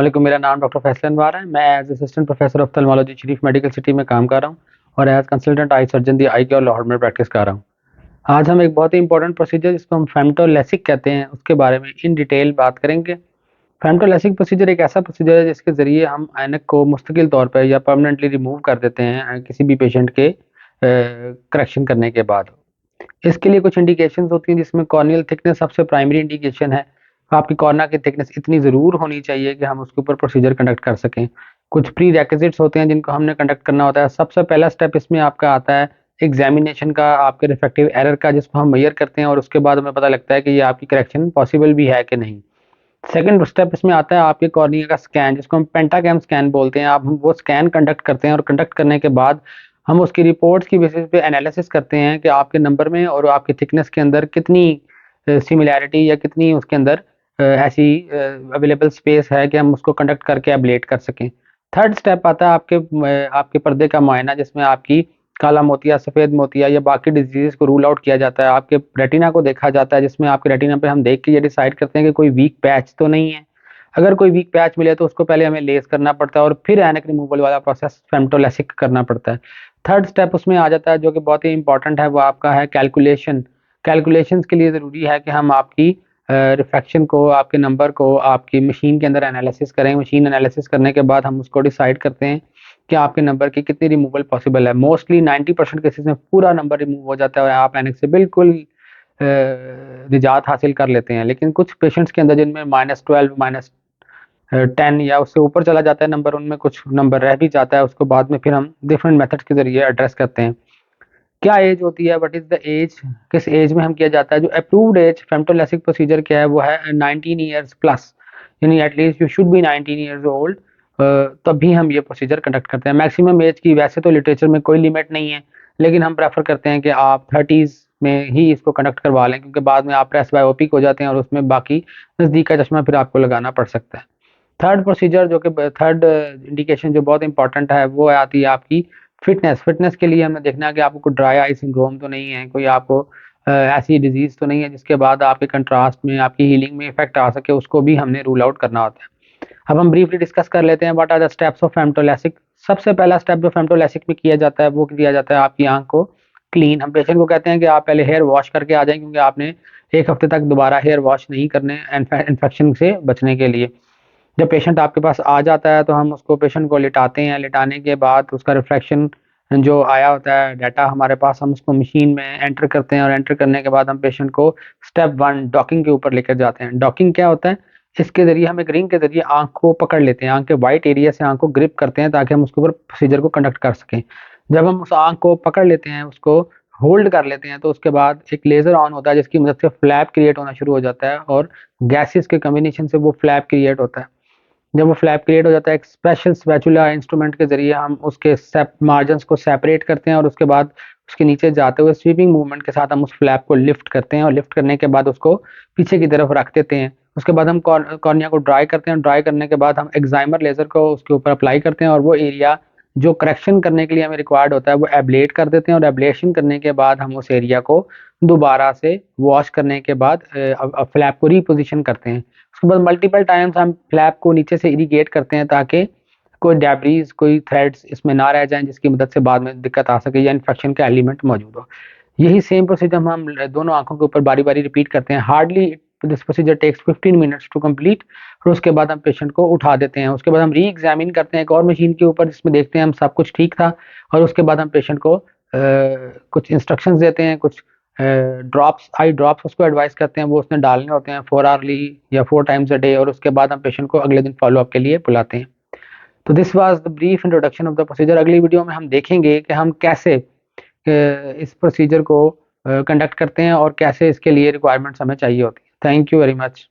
वालेकुम, मेरा नाम डॉक्टर फैसल अनवर है। मैं एज असिस्टेंट प्रोफेसर ऑफ्थल्मोलॉजी शरीफ मेडिकल सिटी में काम कर रहा हूँ और एज कंसल्टेंट आई सर्जन दी आई केयर लाहौर में प्रैक्टिस कर रहा हूँ। आज हम एक बहुत ही इंपॉर्टेंट प्रोसीजर जिसको हम फेमटोलेसिक कहते हैं उसके बारे में इन डिटेल बात करेंगे। फेमटोलेसिक प्रोसीजर एक ऐसा प्रोसीजर है जिसके ज़रिए हम ऐनक को मुस्तकिल तौर पर या परमानेंटली रिमूव कर देते हैं किसी भी पेशेंट के करेक्शन करने के बाद। इसके लिए कुछ इंडिकेशंस होती हैं जिसमें कॉर्नियल थिकनेस सबसे प्राइमरी इंडिकेशन है। आपकी कॉर्निया की थिकनेस इतनी ज़रूर होनी चाहिए कि हम उसके ऊपर प्रोसीजर कंडक्ट कर सकें। कुछ प्री रेक्विजिट्स होते हैं जिनको हमने कंडक्ट करना होता है। सबसे पहला स्टेप इसमें आपका आता है एग्जामिनेशन का, आपके रिफ्रैक्टिव एरर का, जिसको हम मेजर करते हैं और उसके बाद हमें पता लगता है कि ये आपकी करेक्शन पॉसिबल भी है कि नहीं। सेकंड स्टेप इसमें आता है आपके कॉर्निया का स्कैन, जिसको हम पेंटागैम स्कैन बोलते हैं। आप वो स्कैन कंडक्ट करते हैं और कंडक्ट करने के बाद हम उसकी रिपोर्ट्स की बेसिस पे एनालिसिस करते हैं कि आपके नंबर में और आपकी थिकनेस के अंदर कितनी सिमिलैरिटी या कितनी उसके अंदर ऐसी अवेलेबल स्पेस है कि हम उसको कंडक्ट करके एब्लेट कर सकें। थर्ड स्टेप आता है आपके पर्दे का मुआयना, जिसमें आपकी काला मोतिया, सफ़ेद मोतिया या बाकी डिजीज़ को रूल आउट किया जाता है। आपके रेटिना को देखा जाता है, जिसमें आपके रेटिना पे हम देख के ये डिसाइड करते हैं कि कोई वीक पैच तो नहीं है। अगर कोई वीक पैच मिले तो उसको पहले हमें लेस करना पड़ता है और फिर ऐनक रिमूवल वाला प्रोसेस फेमटोलेसिक करना पड़ता है। थर्ड स्टेप उसमें आ जाता है जो कि बहुत ही इंपॉर्टेंट है, वो आपका है कैलकुलेशन। कैलकुलेशंस के लिए ज़रूरी है कि हम आपकी रिफ्रैक्शन को, आपके नंबर को आपकी मशीन के अंदर एनालिसिस करें। मशीन एनालिसिस करने के बाद हम उसको डिसाइड करते हैं कि आपके नंबर की कितनी रिमूवल पॉसिबल है। मोस्टली 90% केसेस में पूरा नंबर रिमूव हो जाता है और आप ऐनक से बिल्कुल निजात हासिल कर लेते हैं। लेकिन कुछ पेशेंट्स के अंदर जिनमें -12 -10 या उससे ऊपर चला जाता है नंबर, उनमें कुछ नंबर रह भी जाता है, उसको बाद में फिर हम डिफरेंट मेथड्स के ज़रिए एड्रेस करते हैं। क्या एज होती है, व्हाट इज़ द एज, किस एज में हम किया जाता है। जो अप्रूव्ड एज फेमटोलेसिक प्रोसीजर क्या है वो है 19 ईयर्स प्लस, यानी at least you should be 19 years old. तब भी हम ये प्रोसीजर कंडक्ट करते हैं। मैक्सिमम एज की वैसे तो लिटरेचर में कोई लिमिट नहीं है, लेकिन हम प्रेफर करते हैं कि आप 30s में ही इसको कंडक्ट करवा लें, क्योंकि बाद में आप प्रेसबायोपिक हो जाते हैं और उसमें बाकी नज़दीक का चश्मा फिर आपको लगाना पड़ सकता है। थर्ड प्रोसीजर जो कि थर्ड इंडिकेशन जो बहुत इंपॉर्टेंट है वो आती है आपकी फिटनेस। फिटनेस के लिए हमें देखना है कि आपको कोई ड्राई आई सिंड्रोम तो नहीं है, कोई आपको ऐसी डिजीज़ तो नहीं है जिसके बाद आपके कंट्रास्ट में, आपकी हीलिंग में इफेक्ट आ सके, उसको भी हमने रूल आउट करना होता है। अब हम ब्रीफली डिस्कस कर लेते हैं what are the steps of femtoLASIK. सबसे पहला स्टेप जो फेमटोलेसिक में किया जाता है वो किया जाता है आपकी आंख को क्लीन। हम पेशेंट को कहते हैं कि आप पहले हेयर वॉश करके आ जाएं, क्योंकि आपने 1 हफ्ते तक दोबारा हेयर वॉश नहीं करने इन्फेक्शन से बचने के लिए। जब पेशेंट आपके पास आ जाता है तो हम उसको, पेशेंट को लिटाते हैं। लिटाने के बाद उसका रिफ्लेक्शन जो आया होता है डाटा हमारे पास, हम उसको मशीन में एंटर करते हैं और एंटर करने के बाद हम पेशेंट को स्टेप 1 डॉकिंग के ऊपर लेकर जाते हैं। डॉकिंग क्या होता है? इसके ज़रिए हम एक रिंग के ज़रिए आँख को पकड़ लेते हैं, आँख के वाइट एरिया से आँख को ग्रिप करते हैं ताकि हम उसके ऊपर प्रोसीजर को कंडक्ट कर सकें। जब हम उस आँख को पकड़ लेते हैं, उसको होल्ड कर लेते हैं, तो उसके बाद एक लेज़र ऑन होता है जिसकी मदद से फ्लैप क्रिएट होना शुरू हो जाता है और गैसेस के कॉम्बिनेशन से वो फ्लैप क्रिएट होता है। जब वो फ्लैप क्रिएट हो जाता है, एक स्पेशल स्पैचुला इंस्ट्रूमेंट के ज़रिए हम उसके सेप मार्जिन्स को सेपरेट करते हैं और उसके बाद उसके नीचे जाते हुए स्वीपिंग मूवमेंट के साथ हम उस फ्लैप को लिफ्ट करते हैं और लिफ्ट करने के बाद उसको पीछे की तरफ रख देते हैं। उसके बाद हम कॉर्निया को ड्राई करते हैं। ड्राई करने के बाद हम एक्साइमर लेज़र को उसके ऊपर अप्लाई करते हैं और वो एरिया जो करेक्शन करने के लिए हमें रिक्वायर्ड होता है वो एब्लेट कर देते हैं और एब्लेशन करने के बाद हम उस एरिया को दोबारा से वॉश करने के बाद फ्लैप को रीपोज़िशन करते हैं। उसके बाद मल्टीपल टाइम्स हम फ्लैप को नीचे से इरिगेट करते हैं ताकि कोई डेब्रीज, कोई थ्रेड्स इसमें ना रह जाएँ जिसकी मदद से बाद में दिक्कत आ सके या इन्फेक्शन का एलिमेंट मौजूद हो। यही सेम प्रोसीजर हम दोनों आँखों के ऊपर बारी-बारी रिपीट करते हैं। Hardly this procedure takes 15 minutes to complete. और उसके बाद हम पेशेंट को उठा देते हैं। उसके बाद हम री-एग्ज़ामिन करते हैं एक और मशीन के ऊपर, जिसमें देखते हैं हम सब कुछ ठीक था और उसके बाद हम पेशेंट को कुछ इंस्ट्रक्शंस देते हैं, कुछ ड्रॉप्स, आई ड्रॉप्स उसको एडवाइस करते हैं, वो उसने डालने होते हैं 4 आवरली या 4 टाइम्स अ डे, और उसके बाद हम पेशेंट को अगले दिन फ़ॉलो अप के लिए बुलाते हैं। तो this was the brief introduction of the procedure. अगली वीडियो में हम देखेंगे कि हम कैसे इस प्रोसीजर को कंडक्ट करते हैं और कैसे इसके लिए रिक्वायरमेंट्स हमें चाहिए होती है। Thank you very much.